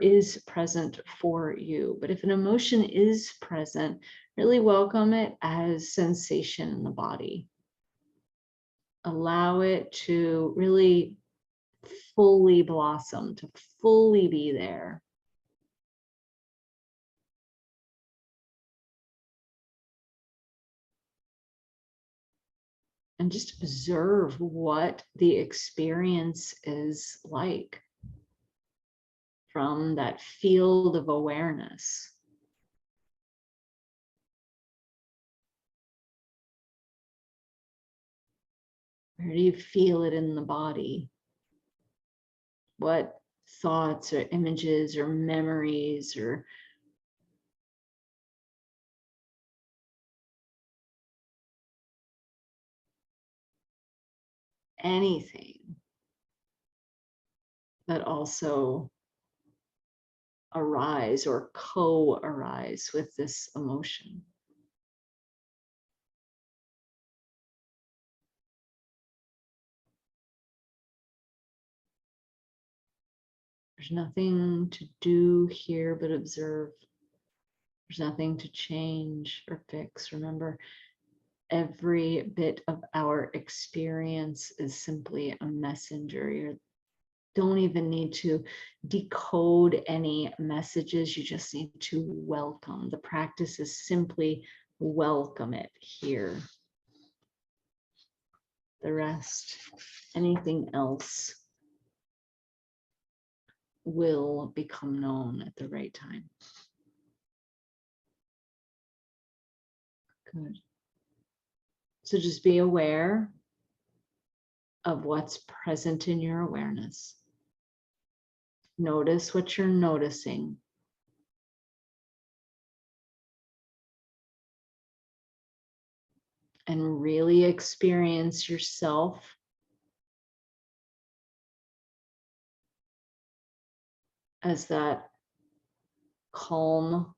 [SPEAKER 1] is present for you. But if an emotion is present, really welcome it as sensation in the body. Allow it to really fully blossom, to fully be there. And just observe what the experience is like. from that field of awareness. Where do you feel it in the body? What thoughts or images or memories or anything that also arise or co-arise with this emotion? There's nothing to do here but observe. There's nothing to change or fix. Remember, every bit of our experience is simply a messenger. You don't even need to decode any messages. You just need to welcome. The practice is simply welcome it here. The rest, anything else, will become known at the right time. Good. So just be aware of what's present in your awareness. Notice what you're noticing. And really experience yourself as that calm,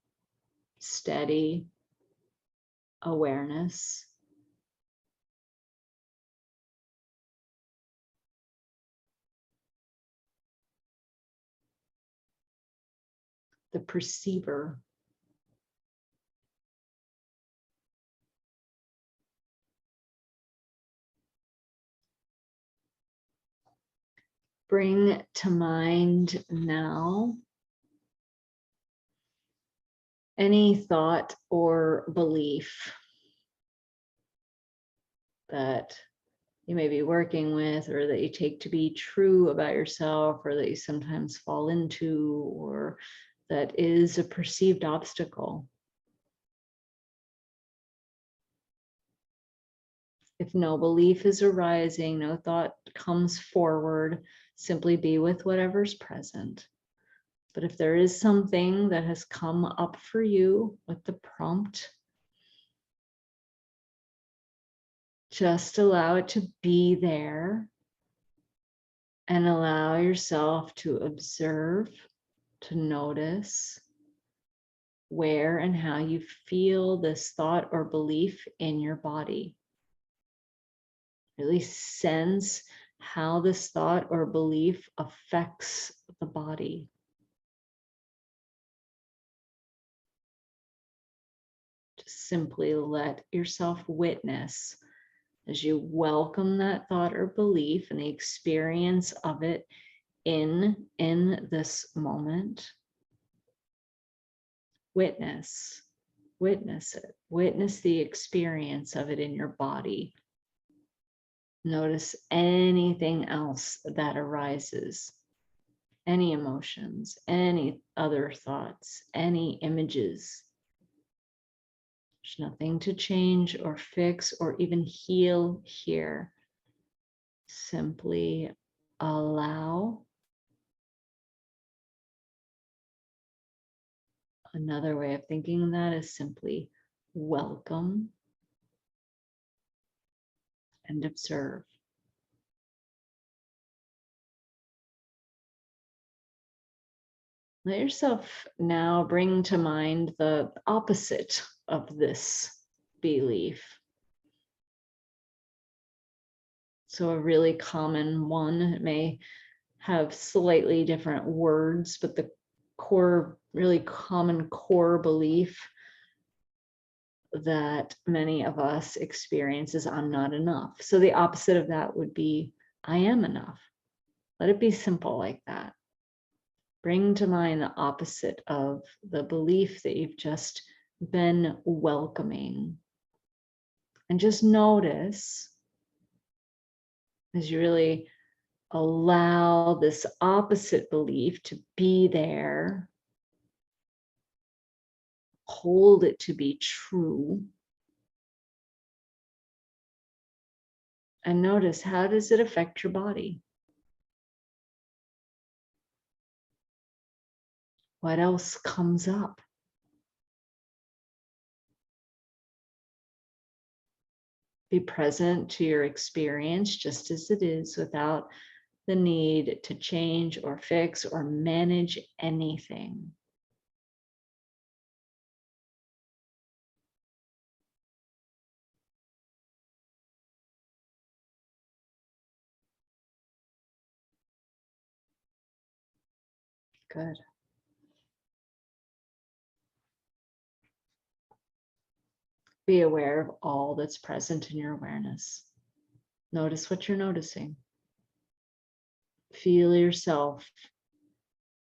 [SPEAKER 1] steady awareness. The perceiver. Bring to mind now any thought or belief that you may be working with, or that you take to be true about yourself, or that you sometimes fall into, or that is a perceived obstacle. If no belief is arising, no thought comes forward, simply be with whatever's present. But if there is something that has come up for you with the prompt, just allow it to be there and allow yourself to observe, to notice where and how you feel this thought or belief in your body. Really sense how this thought or belief affects the body. Just simply let yourself witness as you welcome that thought or belief and the experience of it in this moment. Witness it. Witness the experience of it in your body. Notice anything else that arises, any emotions, any other thoughts, any images. There's nothing to change or fix or even heal here. Simply allow. Another way of thinking of that is simply welcome and observe. Let yourself now bring to mind the opposite of this belief. So a really common one, it may have slightly different words, but the core, really common core belief that many of us experience is I'm not enough. So the opposite of that would be I am enough. Let it be simple like that. Bring to mind the opposite of the belief that you've just been welcoming. And just notice as you really Allow this opposite belief to be there. Hold it to be true. And notice, how does it affect your body? What else comes up? Be present to your experience just as it is, without the need to change or fix or manage anything. Good. Be aware of all that's present in your awareness. Notice what you're noticing. Feel yourself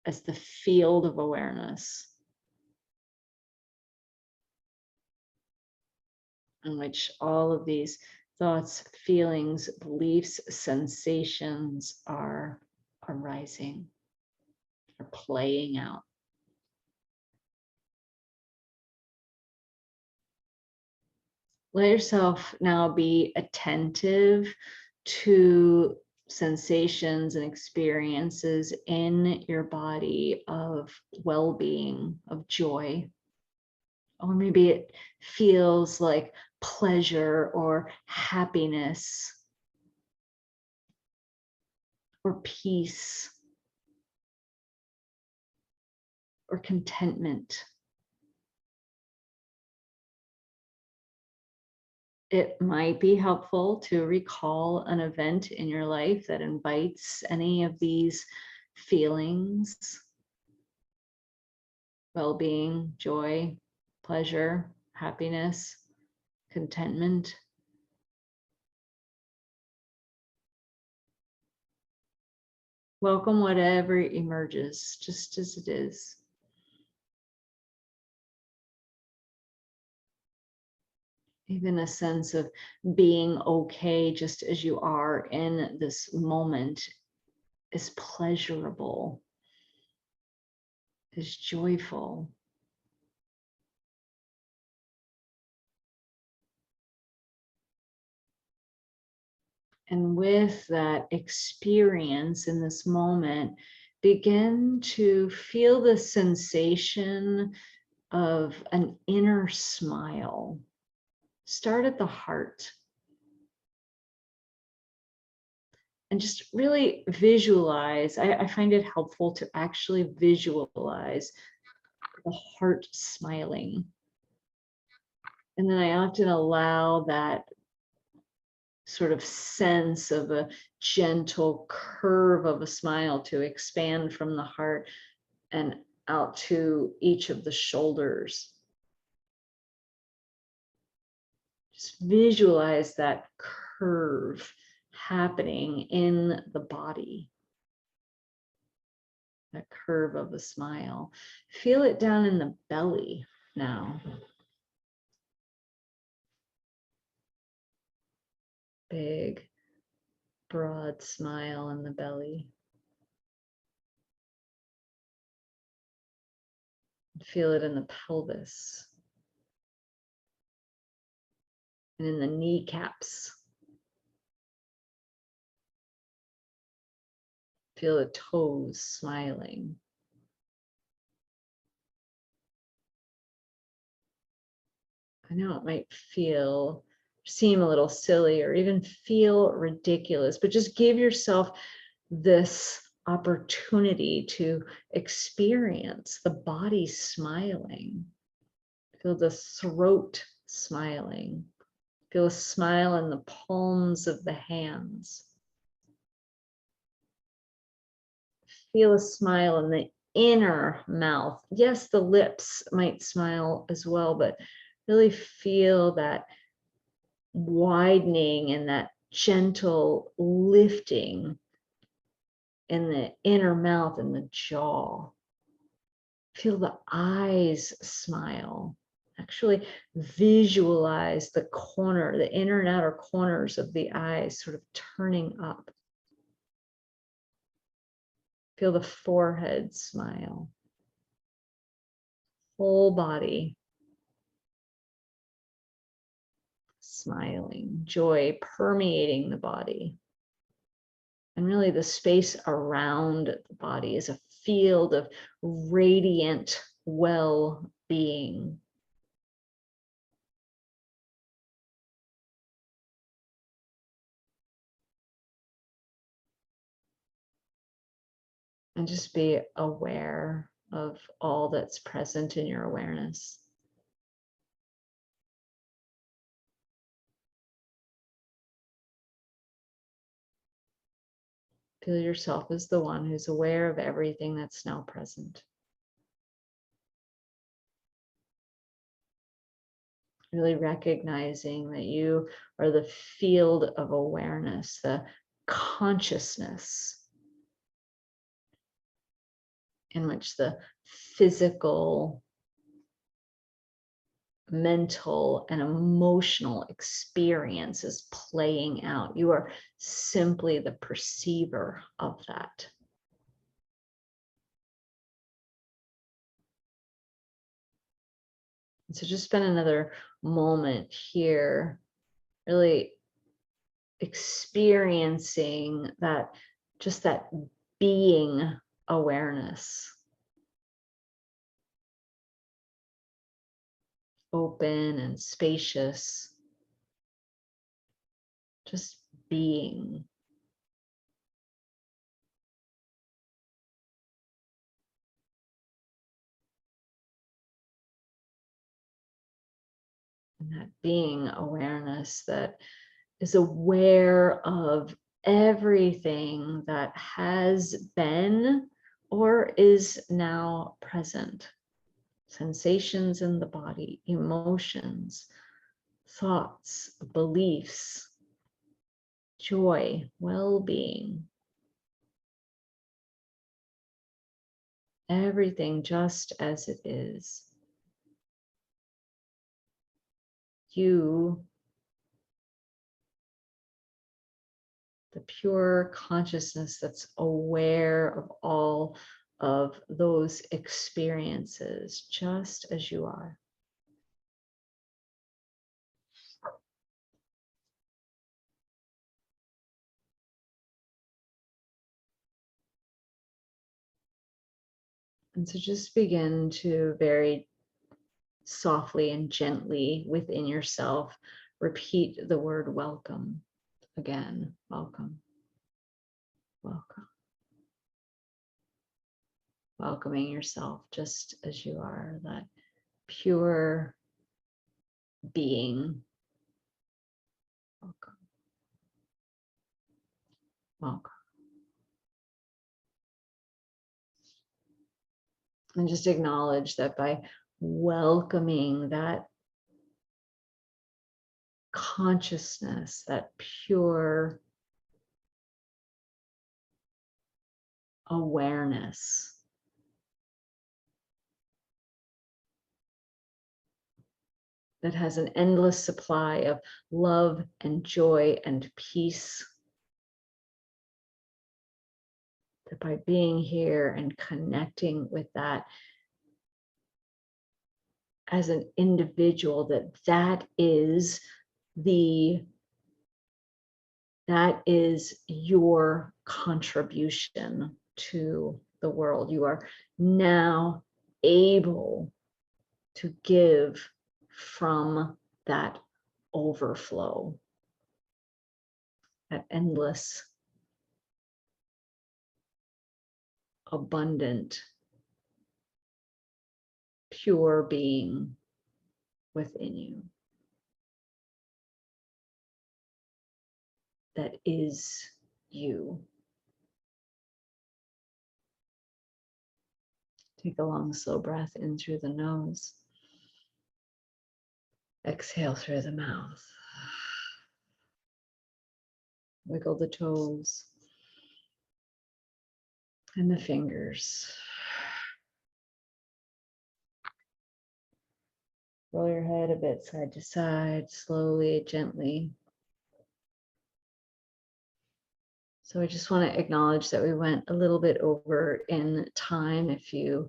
[SPEAKER 1] as the field of awareness in which all of these thoughts, feelings, beliefs, sensations are arising, are playing out. Let yourself now be attentive to sensations and experiences in your body of well-being, of joy. Or maybe it feels like pleasure or happiness or peace or contentment. It might be helpful to recall an event in your life that invites any of these feelings: well-being, joy, pleasure, happiness, contentment. Welcome whatever emerges, just as it is. Even a sense of being okay just as you are in this moment is pleasurable, is joyful. And with that experience in this moment, begin to feel the sensation of an inner smile. Start at the heart. And just really visualize. I find it helpful to actually visualize the heart smiling. And then I often allow that sort of sense of a gentle curve of a smile to expand from the heart and out to each of the shoulders. Just visualize that curve happening in the body. That curve of a smile. Feel it down in the belly now. Big, broad smile in the belly. Feel it in the pelvis and in the kneecaps. Feel the toes smiling. I know it might seem a little silly or even feel ridiculous, but just give yourself this opportunity to experience the body smiling. Feel the throat smiling. Feel a smile in the palms of the hands. Feel a smile in the inner mouth. Yes, the lips might smile as well, but really feel that widening and that gentle lifting in the inner mouth and the jaw. Feel the eyes smile. Actually visualize the corner, the inner and outer corners of the eyes sort of turning up. Feel the forehead smile. Whole body smiling, joy permeating the body. And really the space around the body is a field of radiant well-being. And just be aware of all that's present in your awareness. Feel yourself as the one who's aware of everything that's now present. Really recognizing that you are the field of awareness, the consciousness in which the physical, mental, and emotional experience is playing out. You are simply the perceiver of that. And so just spend another moment here, really experiencing that, just that being awareness. Open and spacious, just being. And that being awareness that is aware of everything that has been or is now present. Sensations in the body, emotions, thoughts, beliefs, joy, well-being. Everything just as it is. You, the pure consciousness that's aware of all of those experiences, just as you are. And so just begin to very softly and gently within yourself, repeat the word welcome again. Welcome, welcome. Welcoming yourself just as you are, that pure being. Welcome. Welcome. And just acknowledge that by welcoming that consciousness, that pure awareness, that has an endless supply of love and joy and peace, that by being here and connecting with that as an individual, that is your contribution to the world. You are now able to give from that overflow, that endless, abundant, pure being within you. That is you. Take a long, slow breath in through the nose. Exhale through the mouth. Wiggle the toes and the fingers. Roll your head a bit side to side, slowly, gently. So I just want to acknowledge that we went a little bit over in time. If you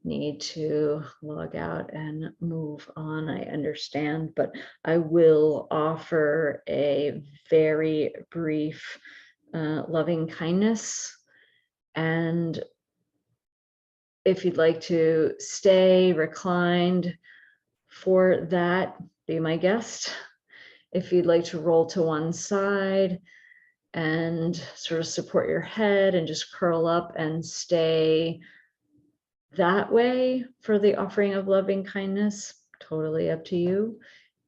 [SPEAKER 1] need to log out and move on, I understand, but I will offer a very brief loving kindness. And if you'd like to stay reclined for that, be my guest. If you'd like to roll to one side and sort of support your head and just curl up and stay that way for the offering of loving kindness, totally up to you.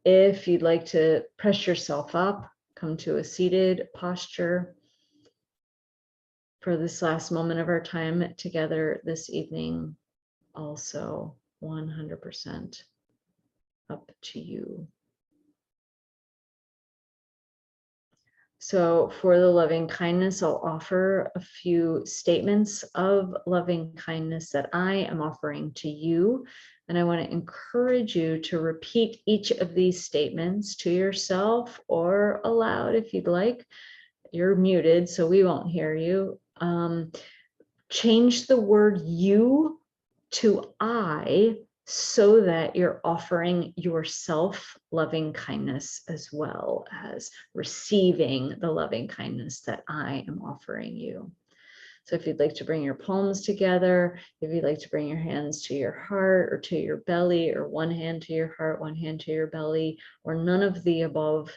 [SPEAKER 1] If you'd like to press yourself up, come to a seated posture for this last moment of our time together this evening, also 100% up to you. So for the loving kindness, I'll offer a few statements of loving kindness that I am offering to you. And I want to encourage you to repeat each of these statements to yourself or aloud if you'd like. You're muted, so we won't hear you. Change the word you to I so that you're offering yourself loving kindness as well as receiving the loving kindness that I am offering you. So if you'd like to bring your palms together, if you'd like to bring your hands to your heart or to your belly, or one hand to your heart, one hand to your belly, or none of the above,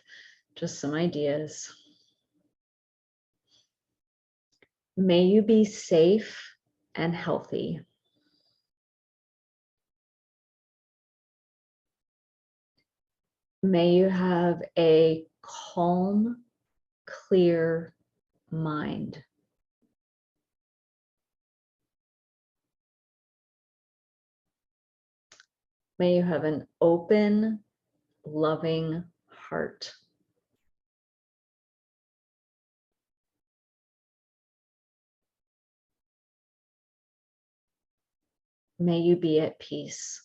[SPEAKER 1] just some ideas. May you be safe and healthy. May you have a calm, clear mind. May you have an open, loving heart. May you be at peace.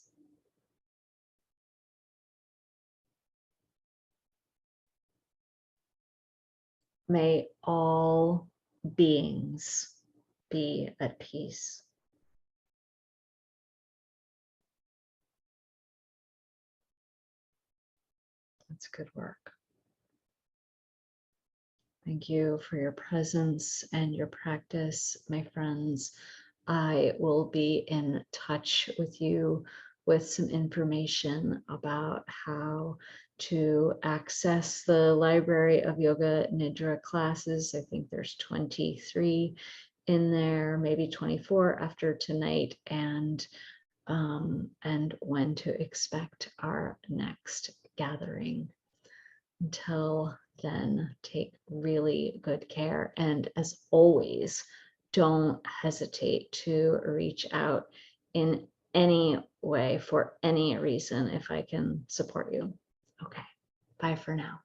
[SPEAKER 1] May all beings be at peace. That's good work. Thank you for your presence and your practice, my friends. I will be in touch with you with some information about how to access the Library of Yoga Nidra classes. I think there's 23 in there, maybe 24 after tonight, and when to expect our next gathering. Until then, take really good care. And as always, don't hesitate to reach out in any way for any reason if I can support you. Okay, bye for now.